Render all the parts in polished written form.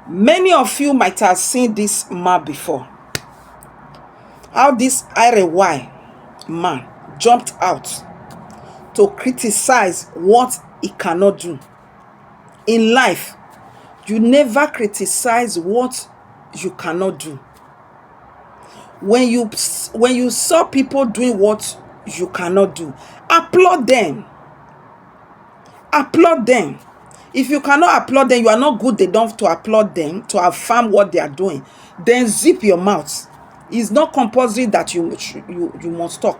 Many of you might have seen this man before. How this Arewa man jumped out to criticize what he cannot do. In life, you never criticize what you cannot do. When you saw people doing what you cannot do, applaud them. Applaud them. If you cannot applaud them, you are not good enough to applaud them, to affirm what they are doing, then zip your mouth. It's not compulsory that you must talk.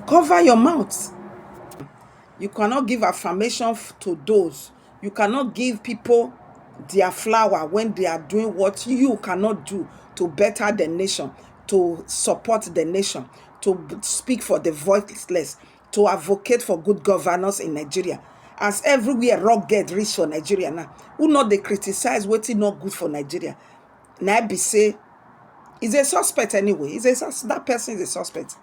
Cover your mouth. You cannot give affirmation to those. You cannot give people their flower when they are doing what you cannot do to better the nation, to support the nation, to speak for the voiceless, to advocate for good governance in Nigeria. As everywhere rock get rich for Nigeria now, who not they criticize what's not good for Nigeria. Now be say, is a suspect anyway. That person is a suspect.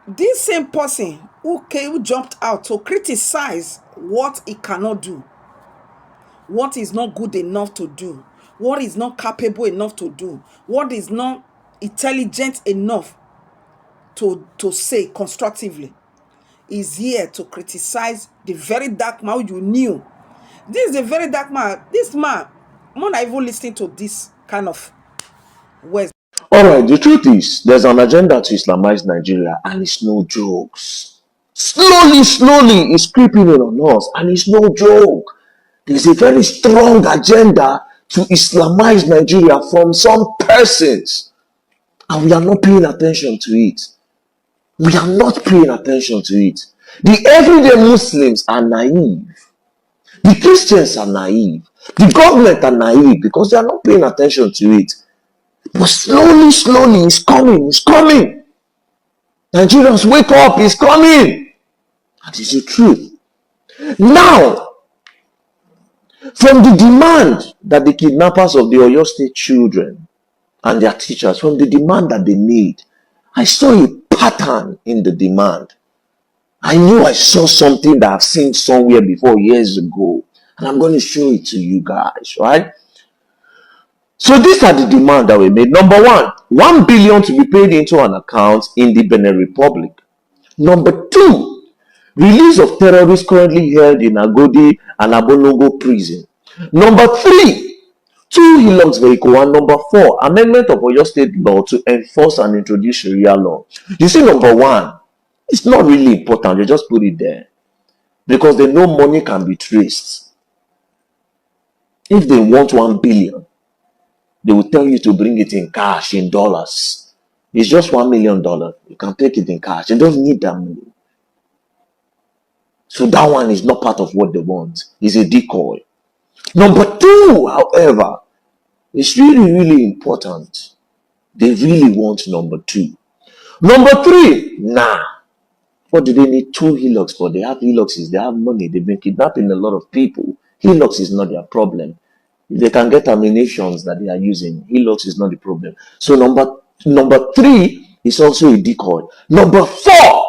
This same person who jumped out to criticize what he cannot do, what is not good enough to do, what is not capable enough to do, what is not intelligent enough to say constructively, is here to criticize the very dark man you knew. This is a very dark man. This man, I'm not even listening to this kind of words. All right, the truth is, there's an agenda to Islamize Nigeria, and it's no jokes. Slowly, it's creeping in on us, and it's no joke. There's a very strong agenda to Islamize Nigeria from some persons, and we are not paying attention to it. We are not paying attention to it. The everyday Muslims are naive. The Christians are naive. The government are naive because they are not paying attention to it. But slowly, it's coming. Nigerians, wake up, it's coming. That is the truth. Now, from the demand that the kidnappers of the Oyo State children and their teachers, from the demand that they made, I saw a pattern in the demand. I knew I saw something that I've seen somewhere before years ago. And I'm going to show it to you guys, right? So these are the demands that we made. Number one, 1 billion to be paid into an account in the Benin Republic. Number two, release of terrorists currently held in Agodi and Abonogo prison. Number three, 2 Hilux vehicle. And number four, amendment of Oyo State law to enforce and introduce Sharia law. You see, number one, it's not really important. You just put it there because they know money can be traced. If they want 1 billion, they will tell you to bring it in cash, in dollars. It's just $1 million. You can take it in cash. They don't need that money. So that one is not part of what they want. It's a decoy. Number two, however, is really important. They really want number two. Number three, nah. What do they need 2 Hilux for? They have Hiluxes. They have money. They've been kidnapping a lot of people. Hilux is not their problem. If they can get ammunitions that they are using, Hilux is not the problem. So number three is also a decoy. Number four,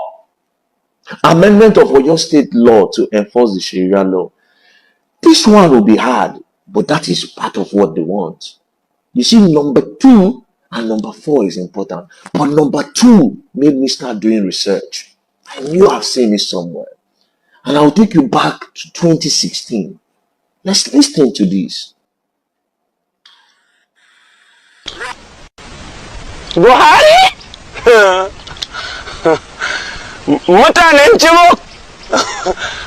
amendment of Oyo State law to enforce the Sharia law. This one will be hard, but that is part of what they want. You see, number two and number four is important. But number two made me start doing research. I knew I've seen it somewhere. And I'll take you back to 2016. Let's listen to this. Buhari? Mutanen Chibok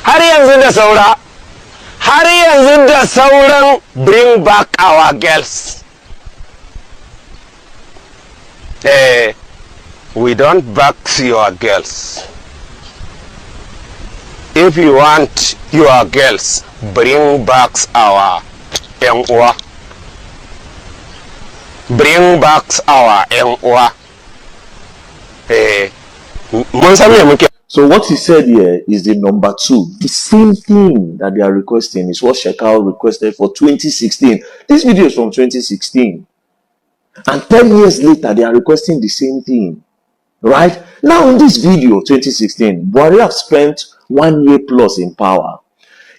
har yanzu da saura. Har yanzu da sauran bring back our girls. We don't back your girls. If you want your girls, bring back our young uwa. Bring back our young uwa. So what he said here is the number two. The same thing that they are requesting is what Shekau requested for 2016. This video is from 2016. And 10 years later, they are requesting the same thing. Right? Now in this video, 2016, Buhari have spent 1 year plus in power.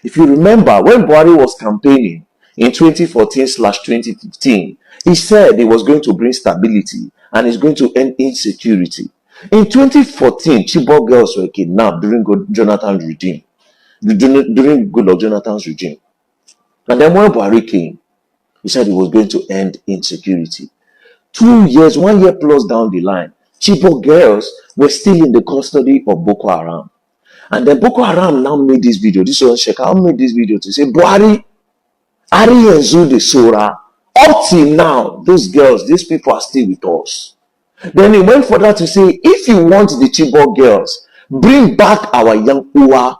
If you remember, when Buhari was campaigning in 2014/2015, he said he was going to bring stability and is going to end insecurity. In 2014, Chibok girls were kidnapped during Jonathan's regime, during Goodluck Jonathan's regime. And then when Buhari came, he said he was going to end insecurity. 2 years, 1 year plus down the line, Chibok girls were still in the custody of Boko Haram. And then Boko Haram now made this video. This was Shekau made this video to say, Buhari, Ari and Zude Sora, up till now, those girls, these people are still with us. Then he went further to say, if you want the Chibok girls, bring back our young Uwa,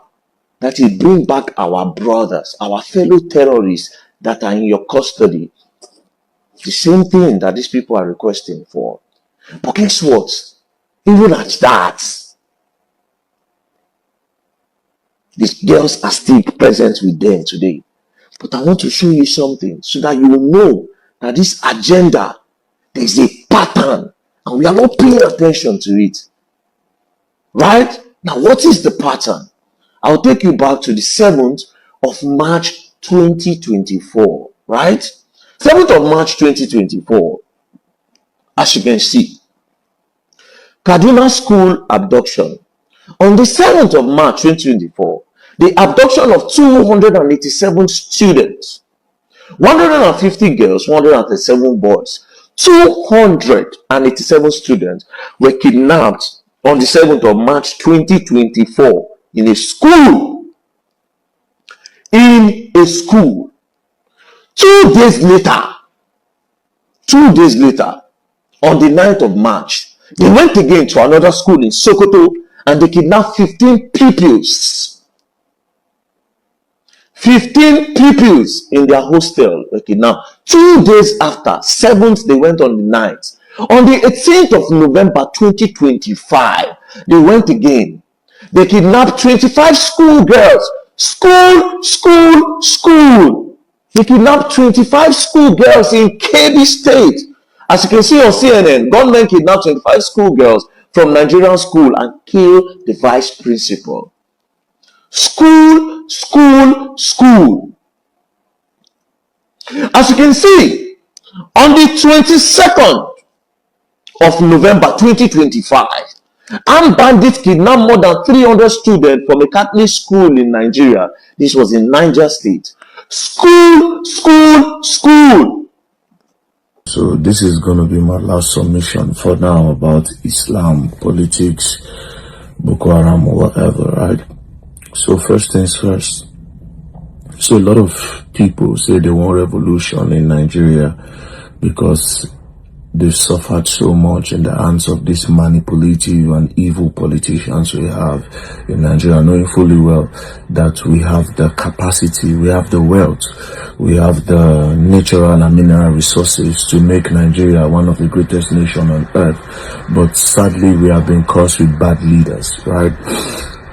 that is, bring back our brothers, our fellow terrorists that are in your custody. The same thing that these people are requesting for. But guess what? Even at that, these girls are still present with them today. But I want to show you something so that you will know that this agenda, there is a pattern and we are not paying attention to it. Right? Now, what is the pattern? I'll take you back to the 7th of March 2024. Right? 7th of March 2024. As you can see, Kaduna school abduction. On the 7th of March 2024, the abduction of 287 students, 150 girls, 137 boys, 287 students were kidnapped on the 7th of March 2024 in a school. In a school. 2 days later, on the 9th of March, they went again to another school in Sokoto and they kidnapped 15 pupils. 15 pupils in their hostel were kidnapped. 2 days after, 7th, they went on the 9th. On the 18th of November 2025, they went again. They kidnapped 25 school girls. School. They kidnapped 25 school girls in Kebbi State. As you can see on CNN, gunmen kidnapped 25 school girls from Nigerian school and killed the vice principal. School. As you can see, on the 22nd of November 2025, armed bandits kidnapped more than 300 students from a Catholic school in Nigeria. This was in Niger State. School. So this is going to be my last submission for now about Islam, politics, Boko Haram or whatever, right? So first things first. So a lot of people say they want revolution in Nigeria because they've suffered so much in the hands of these manipulative and evil politicians we have in Nigeria, knowing fully well that we have the capacity, we have the wealth, we have the natural and mineral resources to make Nigeria one of the greatest nations on earth. But sadly, we have been cursed with bad leaders, right?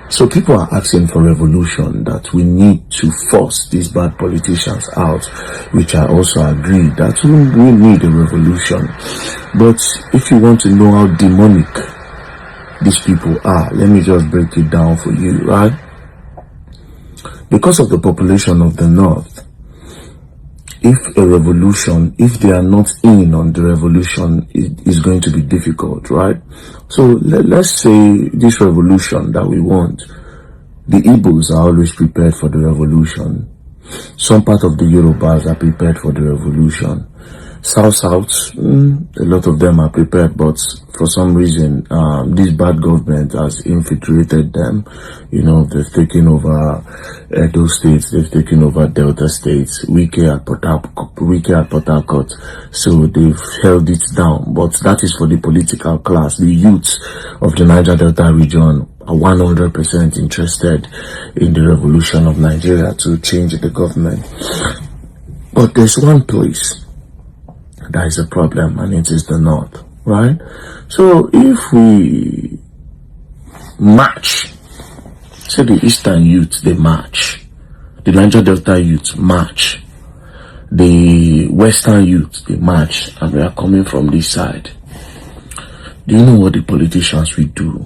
So people are asking for revolution, that we need to force these bad politicians out, which I also agree that we need a revolution. But if you want to know how demonic these people are, let me just break it down for you, right? Because of the population of the North, if a revolution, if they are not in on the revolution, it is going to be difficult, right? So let's say this revolution that we want, the Igbos are always prepared for the revolution. Some part of the Yorubas are prepared for the revolution. South, a lot of them are prepared, but for some reason, this bad government has infiltrated them. You know, they've taken over Edo states, they've taken over Delta states, Wike at Port Harcourt. So they've held it down, but that is for the political class. The youths of the Niger Delta region are 100% interested in the revolution of Nigeria to change the government. But there's one place that is a problem, and it is the North, right? So if we march, say the Eastern youth, they march, the Niger Delta youth march, the Western youth, they march, and we are coming from this side. Do you know what the politicians will do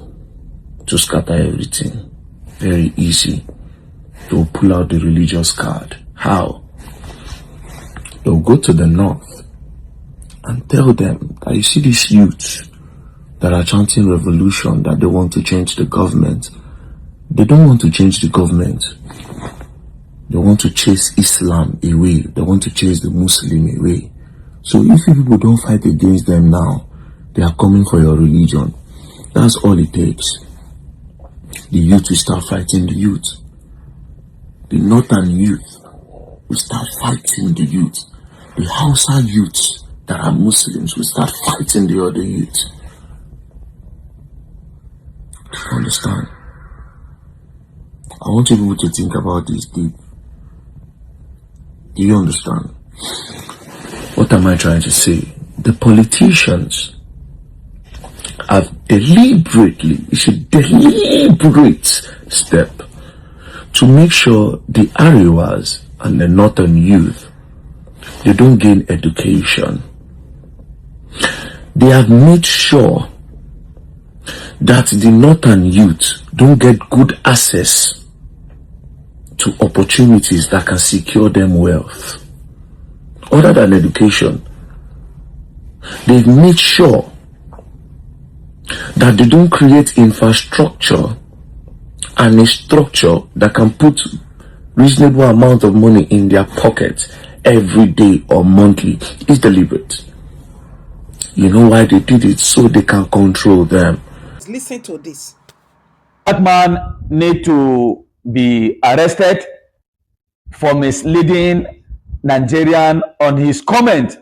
to scatter everything? Very easy. They will pull out the religious card. How? They will go to the north and tell them that you see these youths that are chanting revolution, that they want to change the government. They don't want to change the government. They want to chase Islam away. They want to chase the Muslim away. So if you people don't fight against them now, they are coming for your religion. That's all it takes. The youth will start fighting the youth. The northern youth will start fighting the youth. The Hausa youths that are Muslims will start fighting the other youth. You understand? I want you people to think about this deep. Do you understand? What am I trying to say? The politicians have deliberately, it's a deliberate step to make sure the Arewas and the northern youth, they don't gain education. They have made sure that the northern youth don't get good access to opportunities that can secure them wealth. Other than education, they've made sure that they don't create infrastructure and a structure that can put reasonable amount of money in their pocket every day or monthly. It's deliberate. You know why they did it? So they can control them. Listen to this. That man need to be arrested for misleading Nigerian on his comment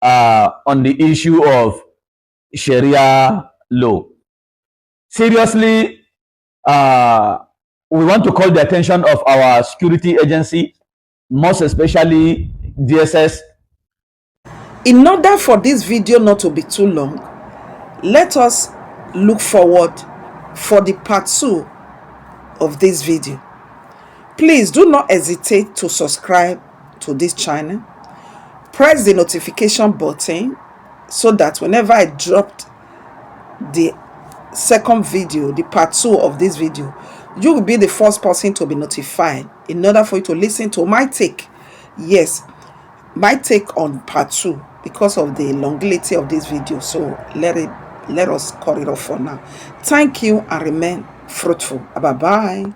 on the issue of Sharia law. Seriously, we want to call the attention of our security agency, most especially DSS. In order for this video not to be too long, let us look forward for the part 2 of this video. Please do not hesitate to subscribe to this channel. Press the notification button so that whenever I dropped the second video, the part 2 of this video, you will be the first person to be notified in order for you to listen to my take. Yes, my take on part 2 because of the longevity of this video. So let us cut it off for now. Thank you and remain fruitful. Bye bye.